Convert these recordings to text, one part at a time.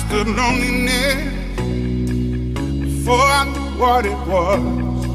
understood loneliness before I knew what it was.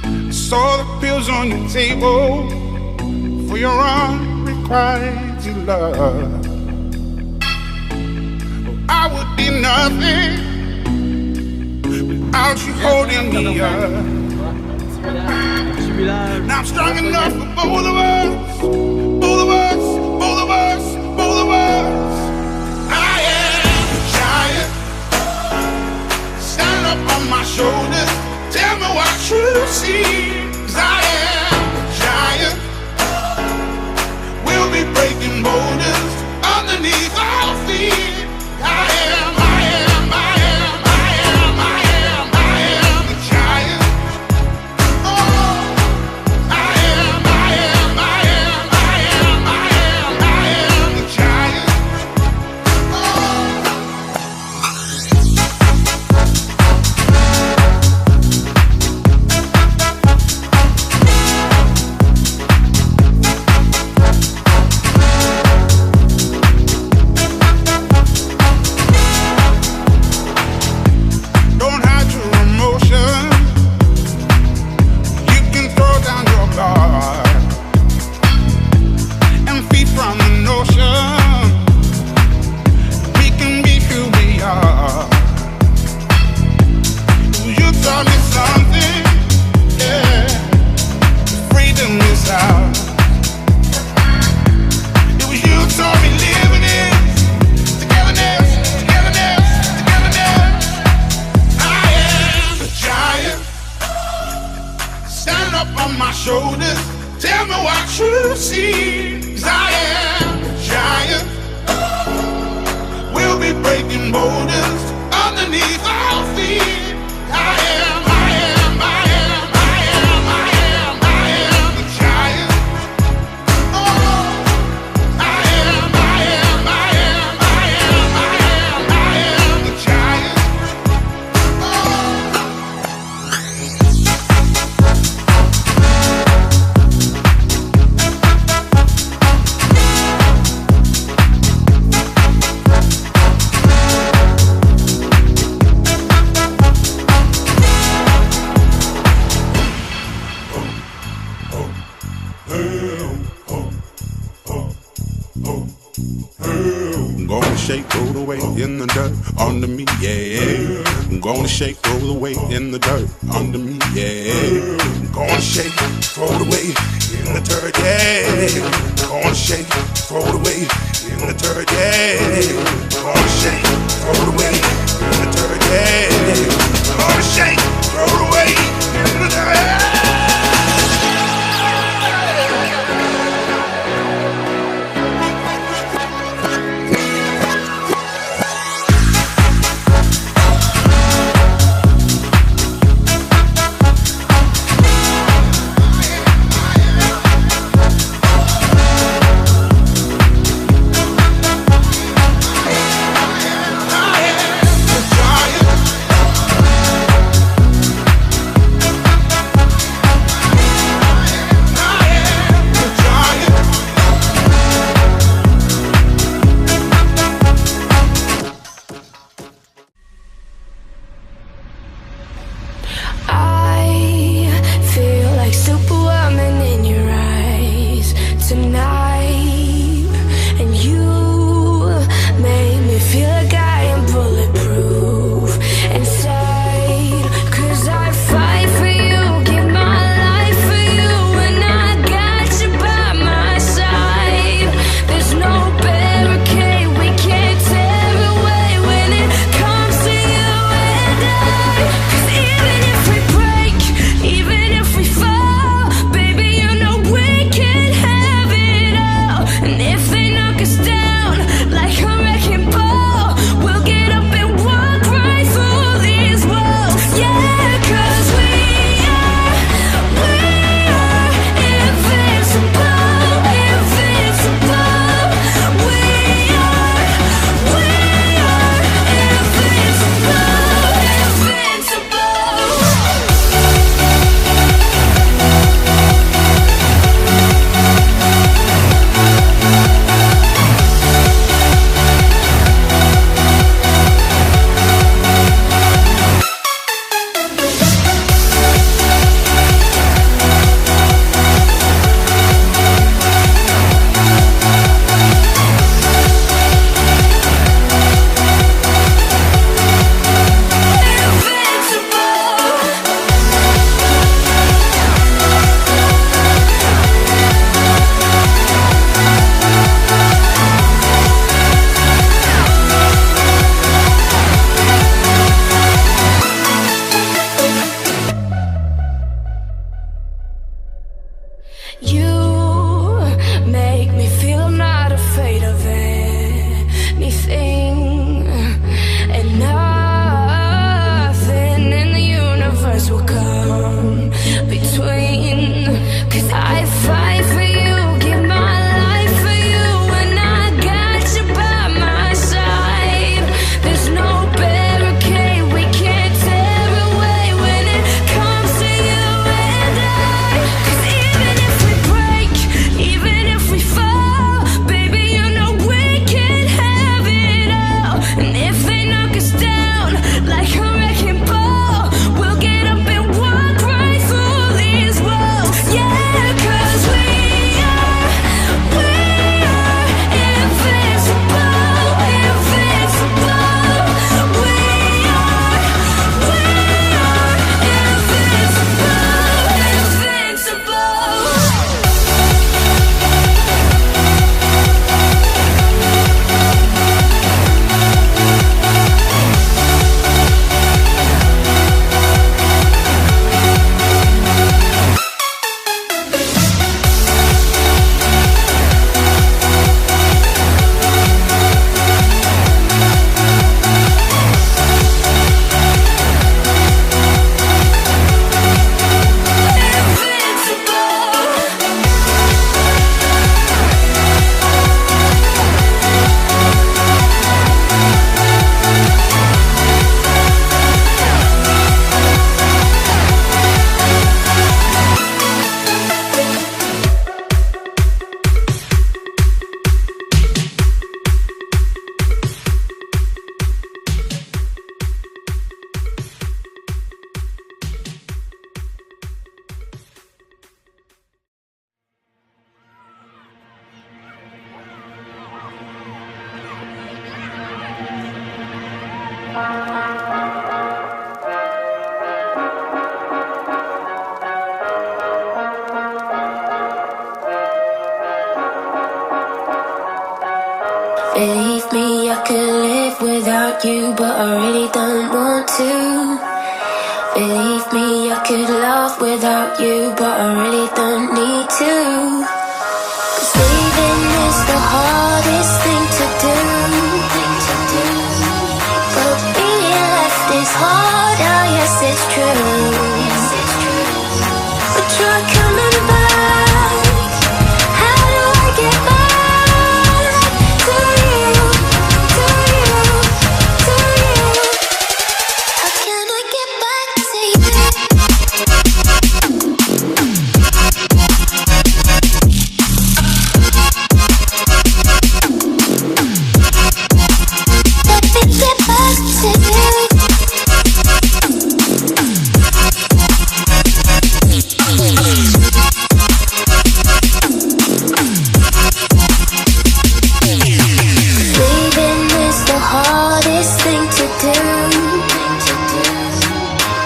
I saw the pills on your table for your unrequited love. I would be nothing without you holding me up. Now I'm strong enough for both of us, both of us, both of us, both of us. I am a giant. Stand up on my shoulders. Tell me what you see. 'Cause I am a giant. We'll be breaking boulders underneath our feet. I am the giant. Oh, I am the giant. Don't hide your emotion. You can throw down your guard and feed from the notion. We can be who we are. You taught me something, yeah. Freedom is ours. It was you taught me living it. Togetherness, togetherness, togetherness. I am the giant. Stand up on my shoulders. Tell me what you see. 'Cause I am the giant. We'll be breaking boulders underneath our feet. I am the giant. Oh, I am the giant. I'm gonna shake, throw the weight in the dirt under me, yeah. I'm gonna shake, throw the weight in the dirt under me, yeah. I'm gonna shake, throw the weight in the dirt, yeah. I'm gonna shake, throw the weight in the dirt, yeah. I'm gonna shake, throw the weight in the dirt, yeah. I'm gonna shake, throw the weight in the dirt. me, I could live without you, but I really don't want to. Believe me, I could love without you, but I really don't need to. 'Cause leaving is the hardest thing to do. But being left is hard, oh yes it's true. But try coming back. How do I get back to you, to you, to you? How can I get back to you? Let me get back to you. Leaving is the hardest thing to do.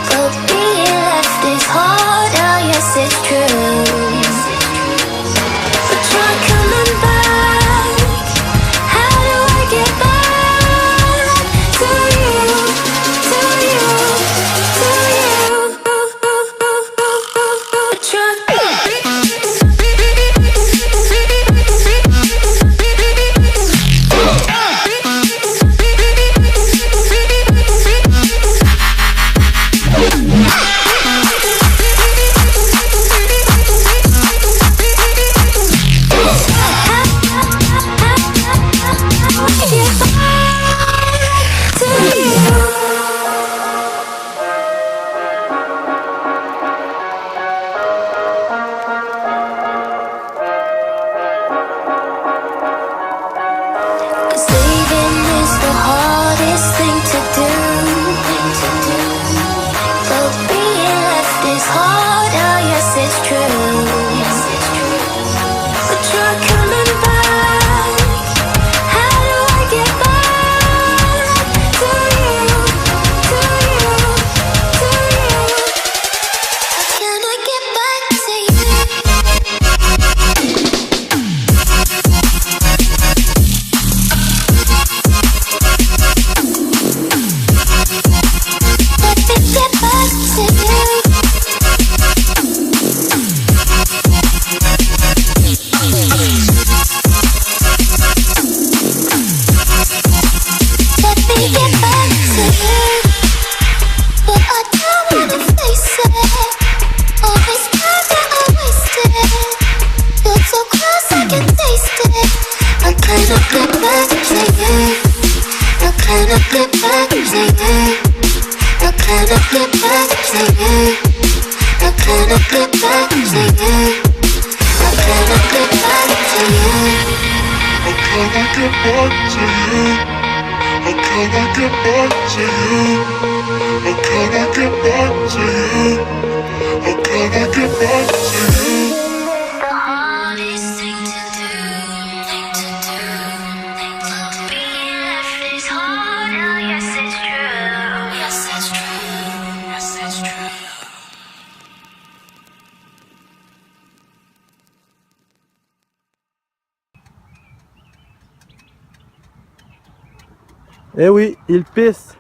But being left is hard, oh yes it's true. But try coming back. How do I get back to you, to you, to you? But try. Cause leaving is the hardest thing to do. But being left is hard, oh yes it's true. But try coming back. How do I get back to you, to you, to you? How can I get back to you? Let me get back to you. Let me get back to you. But I don't wanna face it. All this time that I wasted. You're so close, I can taste it. I cannot get back to you. I cannot get back to you. I cannot get back to you. I cannot get back to you. I cannot get back to you. I cannot get back to you. I cannot get back to you. I cannot get back to you. I cannot get back to you. The hardest thing to do, thing to do, thing to do. Being left is hard, oh yes it's true. Yes it's true, yes it's true. Eh oui, il pisse.